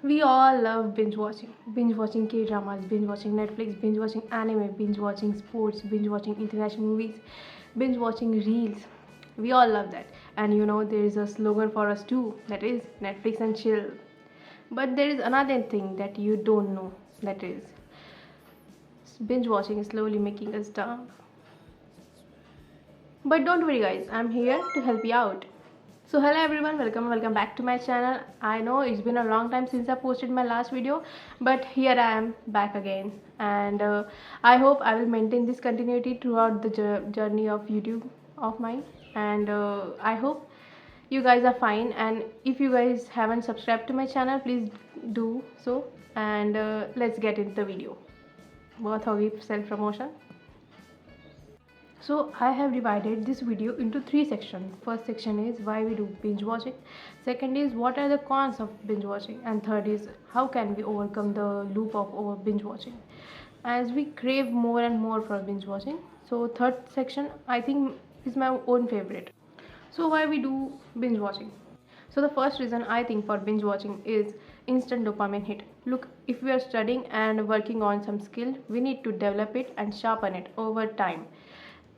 We all love binge watching K dramas, binge watching Netflix, binge watching anime, binge watching sports, binge watching international movies, binge watching reels. We all love that. And you know, there is a slogan for us too, that is Netflix and chill. But there is another thing that you don't know, that is binge watching is slowly making us dumb. But don't worry, guys, I'm here to help you out. So hello everyone, welcome back to my channel. I know it's been a long time since I posted my last video, but here I am back again, and I hope I will maintain this continuity throughout the journey of YouTube of mine. And I hope you guys are fine, and if you guys haven't subscribed to my channel, please do so. And let's get into the video. बहुत होगी self promotion. So I have divided this video into three sections. First section is why we do binge watching. Second is what are the cons of binge watching. And third is how can we overcome the loop of over binge watching. As we crave more and more for binge watching. So third section I think is my own favorite. So why we do binge watching. So the first reason I think for binge watching is instant dopamine hit. Look, if we are studying and working on some skill, we need to develop it and sharpen it over time.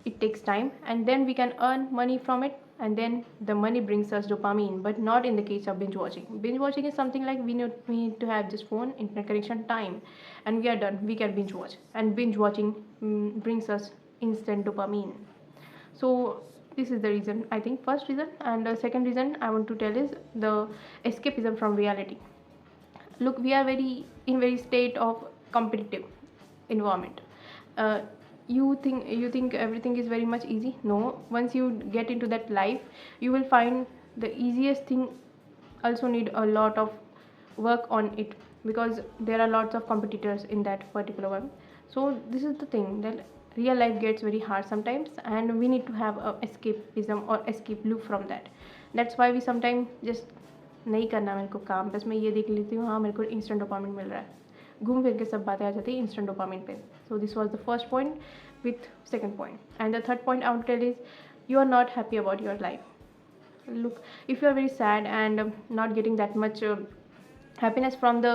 It takes time, and then we can earn money from it, and then the money brings us dopamine, but not in the case of binge watching. Binge watching is something like we need to have just phone, internet connection, time, and we are done. We can binge watch, and binge watching brings us instant dopamine. So this is the reason, I think, first reason. And the second reason I want to tell is the escapism from reality. Look, we are very state of competitive environment. uh, you think everything is very much easy. No, once you get into that life, you will find the easiest thing also need a lot of work on it, because there are lots of competitors in that particular one. So this is the thing, that real life gets very hard sometimes, and we need to have a escapism or escape loop from that. That's why we sometimes just नहीं करना मेरे को काम, बस मैं ये देख लेती हूँ, हाँ मेरे को इंस्टेंट डोपामिन मिल रहा है, घूम फिर के सब बातें आ जाती है इंस्टेंट डोपामिन पे. So this was the first point with second point. And the third point I want to tell is you are not happy about your life. Look, if you are very sad and not getting that much happiness from the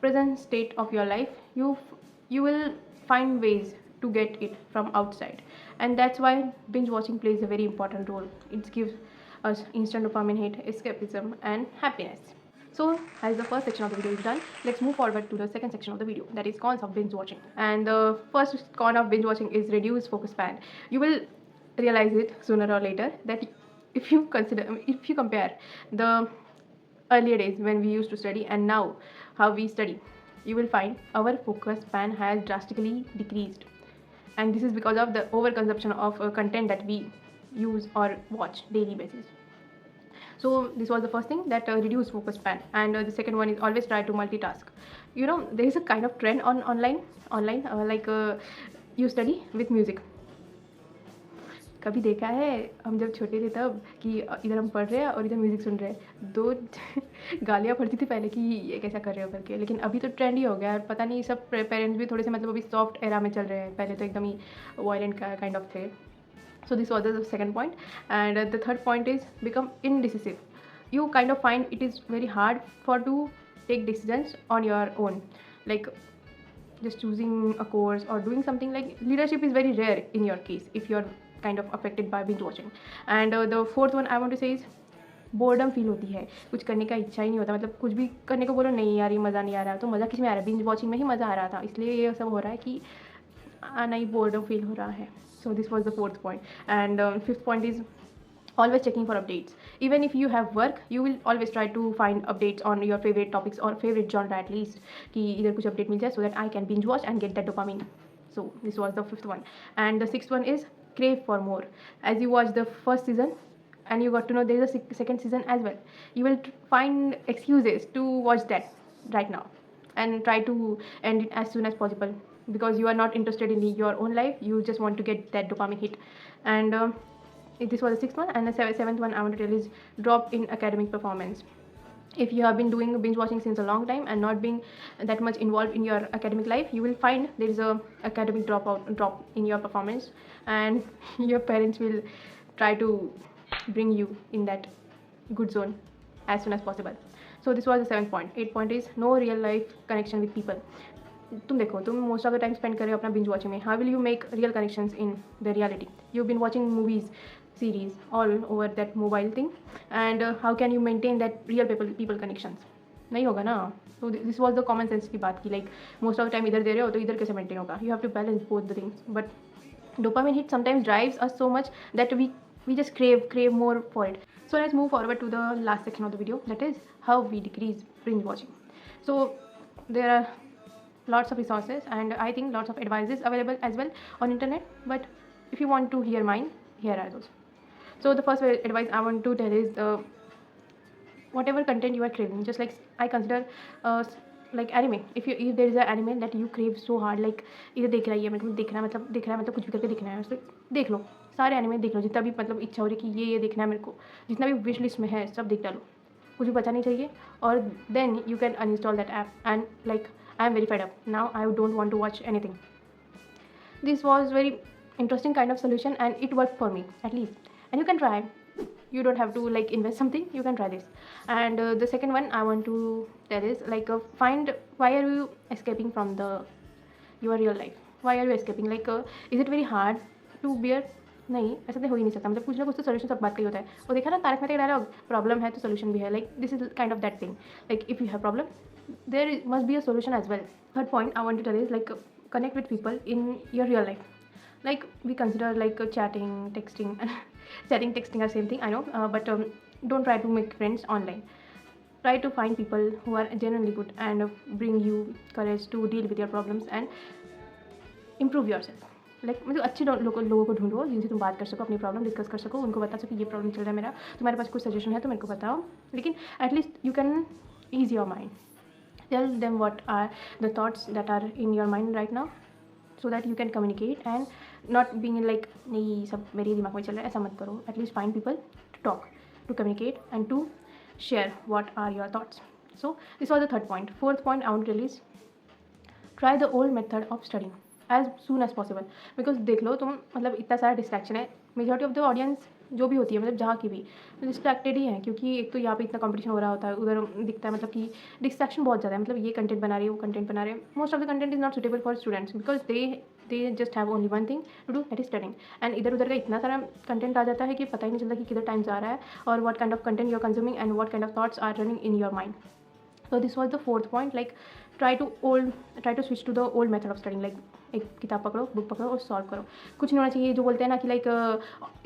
present state of your life, you will find ways to get it from outside. And that's why binge watching plays a very important role. It gives us instant dopamine hit, escapism, and happiness. So as the first section of the video is done, let's move forward to the second section of the video, that is cons of binge watching. And the first con of binge watching is reduced focus span. You will realize it sooner or later that if you compare the earlier days when we used to study and now how we study, you will find our focus span has drastically decreased. And this is because of the overconsumption of content that we use or watch daily basis. So this was the first thing, that reduce focus span. And the second one is always try to multitask. You know, there is a kind of trend on online like you study with music. कभी देखा है हम जब छोटे थे तब कि इधर हम पढ़ रहे हैं और इधर म्यूज़िक सुन रहे हैं, दो गालियाँ पड़ती थी पहले कि ये कैसा कर रहे हो करके, लेकिन अभी तो ट्रेंड ही हो गया है. और पता नहीं सब पेरेंट्स भी थोड़े से मतलब अभी सॉफ्ट एरा में चल रहे हैं, पहले तो एकदम ही वायलेंट का काइंड ऑफ थे. So this was the second point. And the third point is become indecisive. You kind of find it is very hard for to take decisions on your own, like just choosing a course or doing something. Like leadership is very rare in your case if you're kind of affected by binge watching. And the fourth one I want to say is boredom feel होती है, कुछ करने का इच्छा ही नहीं होता. मतलब कुछ भी करने को बोलो, नहीं यार ये मज़ा नहीं आ रहा, तो मज़ा किस में आ रहा है, बिंज वॉचिंग में ही मज़ा आ रहा था, इसलिए ये सब हो रहा है कि नहीं बोर्डम फील हो रहा है. So this was the fourth point. And fifth point is always checking for updates. Even if you have work, you will always try to find updates on your favorite topics or favorite genre at least, कि इधर कुछ update मिल जाए so that I can binge watch and get that dopamine. So this was the fifth one. And the sixth one is crave for more. As you watch the first season and you got to know there is a second season as well, you will find excuses to watch that right now and try to end it as soon as possible, because you are not interested in your own life, you just want to get that dopamine hit. And this was the sixth one. And the seventh one I want to tell is drop in academic performance. If you have been doing binge watching since a long time and not being that much involved in your academic life, you will find there is a academic drop in your performance, and your parents will try to bring you in that good zone as soon as possible. So this was the 7th point. 8th point is no real life connection with people. तुम देखो, तुम most of the time spend कर रहे हो अपना binge watching में. How will you make real connections in the reality? You been watching movies series all over that mobile thing, and how can you maintain that real people connections? नहीं होगा ना. तो this was the common sense की बात की. Like most of the time इधर दे रहे हो तो इधर कैसे मेंटेन होगा? You have to balance both the things. But dopamine hit sometimes drives us so much that we just crave more for it. So let's move forward to the last section of the video, that is how we decrease binge watching. So there are lots of resources and I think lots of advices available as well on internet, but if you want to hear mine, here are those. So the first advice I want to tell is whatever content you are craving, just like I consider like anime. If there is an anime that you crave so hard, like इधर देख रहा है, मेरे को देखना है, मतलब देखना है, मतलब कुछ भी करके देखना है, उसको देख लो. सारे एनिमे देख लो, जितना भी मतलब इच्छा हो रही है कि ये देखना है मेरे को, जितना भी विश लिस्ट में है सब देख डालो, कुछ भी बचा नहीं चाहिए. और then you can uninstall that app and like I am very fed up now, I don't want to watch anything. This was very interesting kind of solution and it worked for me at least, and you can try. You don't have to like invest something, you can try this. And the second one I want to tell is like find why are you escaping from your real life. Why are you escaping? Like is it very hard to bear? नहीं, ऐसा तो हो ही नहीं सकता. मतलब कुछ ना कुछ तो सोल्यूशन सब बात का ही होता है. और देखा ना तारक मेहता का डायलॉग, प्रॉब्लम है तो सोल्यूशन भी है. Like this is kind of that thing. Like if you have problem there must be a solution as well. Third point I want to tell is like connect with people in your real life. Like we consider like chatting, texting texting are same thing, I know, but don't try to make friends online. Try to find people who are genuinely good and bring you courage to deal with your problems and improve yourself. Like मतलब अच्छे लोगों को ढूंढो जिनसे तुम बात कर सको, अपनी प्रॉब्लम डिस्कस कर सको, उनको बता सको ये प्रॉब्लम चल रहा है मेरा, तुम्हारे पास कुछ सजेशन है तो मेरे को बताओ. लेकिन at least you can ease your mind. Tell them what are the thoughts that are in your mind right now, so that you can communicate and not being like नहीं सब मेरे दिमाग में चल रहा है, ऐसा मत करो. At least find people to talk, to communicate and to share what are your thoughts. So this was the third point. Fourth point I want to tell is try the old method of studying as soon as possible. Because देख लो तुम, मतलब इतना सारा distraction है. Majority of the audience जो भी होती है, मतलब जहाँ की भी डिस्ट्रैक्टेड ही है, क्योंकि एक तो यहाँ पे इतना कंपटीशन हो रहा होता है, उधर दिखता है मतलब कि डिस्ट्रैक्शन बहुत ज़्यादा है. मतलब ये कंटेंट बना रही है, वो कंटेंट बना रहे हैं. Most of the content is not suitable for students because they just have only one thing to do, that is studying. And इधर उधर का इतना सारा कंटेंट आ जाता है कि पता ही नहीं चलता कि किधर टाइम जा रहा है और what kind of content you are consuming and what kind of thoughts are running in your mind. So this was the fourth point. Like try to switch to the old method of studying. Like एक किताब पकड़ो, book पकड़ो और solve करो. कुछ नहीं होना चाहिए जो बोलते हैं ना कि लाइक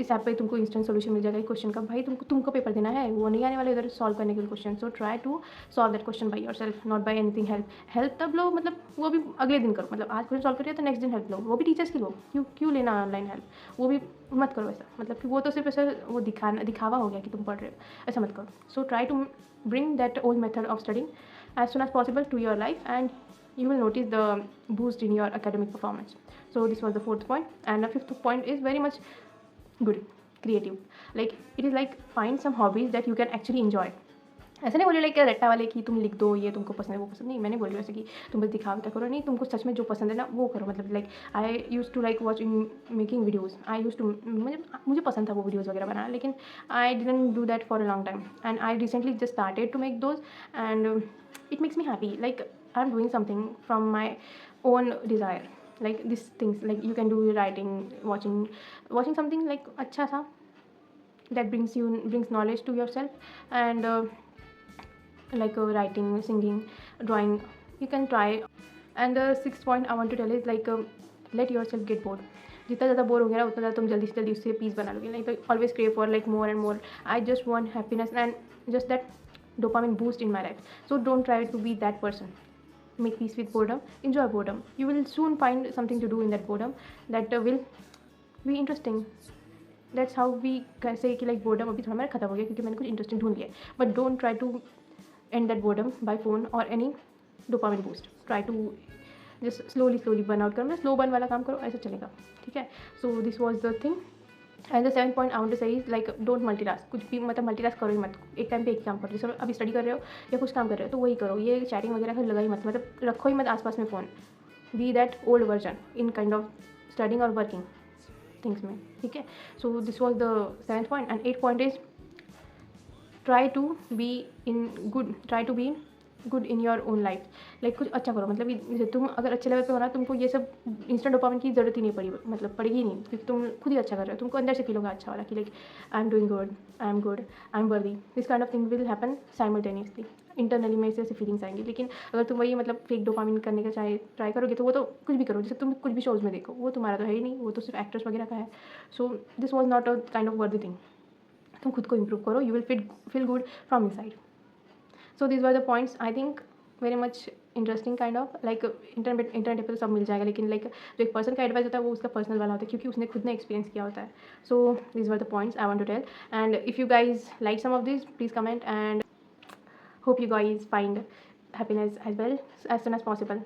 इस ऐप पे तुमको इंस्टेंट सोल्यूशन मिल जाएगा क्वेश्चन का. भाई तुमको पेपर देना है, वो नहीं आने वाले उधर सॉल्व करने के लिए question. So try to solve that question by yourself, not by anything help तब लो, मतलब वो भी अगले दिन करो. मतलब आज क्वेश्चन सॉल्व करिए तो नेक्स्ट दिन हेल्प लो, वो भी टीचर्स की लो. क्यों लेना ऑनलाइन हेल्प, वो भी मत करो ऐसा. मतलब कि वो तो सिर्फ ऐसा वो दिखावा हो गया कि तुम पढ़ रहे हो, ऐसा मत करो. So try to bring that old method of studying as soon as possible to your life and you will notice the boost in your academic performance. So this was the fourth point. And the fifth point is very much good, creative. Like it is like find some hobbies that you can actually enjoy. ऐसा नहीं बोल रही like रट्टा वाले कि तुम लिख दो ये तुमको पसंद है वो पसंद नहीं. मैंने बोल रही वैसे कि तुम बस दिखावा क्या करो, नहीं तुमको सच में जो पसंद है ना वो करो. मतलब like I use to like watching making videos. I use to मुझे पसंद था वो वीडियोज़ वगैरह बनाना, लेकिन I didn't do that for a long time and I recently just started to make those and it makes me happy. Like I am doing something from my own desire. like these things, like you can do writing, watching something like अच्छा सा that brings knowledge to yourself and like writing, singing, drawing, you can try. And the sixth point I want to tell is like let yourself get bored. जितना ज़्यादा bore हो गया ना उतना ज़्यादा तुम जल्दी से जल्दी उससे पीस बना लोगे. नहीं तो always crave for like more and more. I just want happiness and just that dopamine boost in my life. So don't try to be that person. Make peace with boredom, enjoy boredom. You will soon find something to do in that boredom that will be interesting. That's how we can say कि like boredom अभी थोड़ा मेरा ख़त्म हो गया क्योंकि मैंने कुछ इंटरेस्टिंग ढूंढ लिया. But don't try to end that boredom by phone or any dopamine boost. Try to just slowly burn out करो. स्लो बर्न वाला काम करो, ऐसा चलेगा. ठीक है. So this was the thing. And the 7th point I want to say is like don't multitask. कुछ भी मतलब मल्टीटास्क करो ही मत. एक टाइम पे एक काम करो. जैसे अभी स्टडी कर रहे हो या कुछ काम कर रहे हो तो वही करो. ये चैटिंग वगैरह फिर लगा ही मत, मतलब रखो ही मत आसपास में phone. Be that old version in kind of studying और वर्किंग थिंग्स में. ठीक है. So this was the 7th point. And 8th point is try to be good in your own life. Like कुछ अच्छा करो, मतलब जैसे तुम अगर अच्छे लेवल पे हो ना, तुमको ये सब इंस्टेंट डोपामिन की ज़रूरत ही नहीं पड़ी, मतलब पड़ेगी ही नहीं, क्योंकि तुम खुद ही अच्छा कर रहे हो, तुमको अंदर से फील होगा अच्छा वाला कि like I am doing good, I am वर्दी। This kind of thing will happen simultaneously. Internally में ऐसे फीलिंग्स आएंगी। लेकिन अगर तुम वही मतलब फेक डोपामिन करने का ट्राई करोगे, तो वो तो कुछ भी करो, जैसे तुम कुछ भी शोज़ में देखो, वो तुम्हारा तो है ही नहीं, वो तो सिर्फ एक्ट्रेस वगैरह का है। So this was not a kind of वर्दी थिंग। तुम खुद को इम्प्रूव करो, you will feel good from inside. So this were the points, I think very much interesting kind of, like internet पर तो सब मिल जाएगा, लेकिन लाइक जो एक पर्सन का एडवाइस होता है वो उसका पर्सनल वाला होता है, क्योंकि उसने खुद ने एक्सपीरियंस किया होता है। So this were the points I want to tell, and if you guys like some of this, please comment, and hope you guys find happiness as well as soon as possible.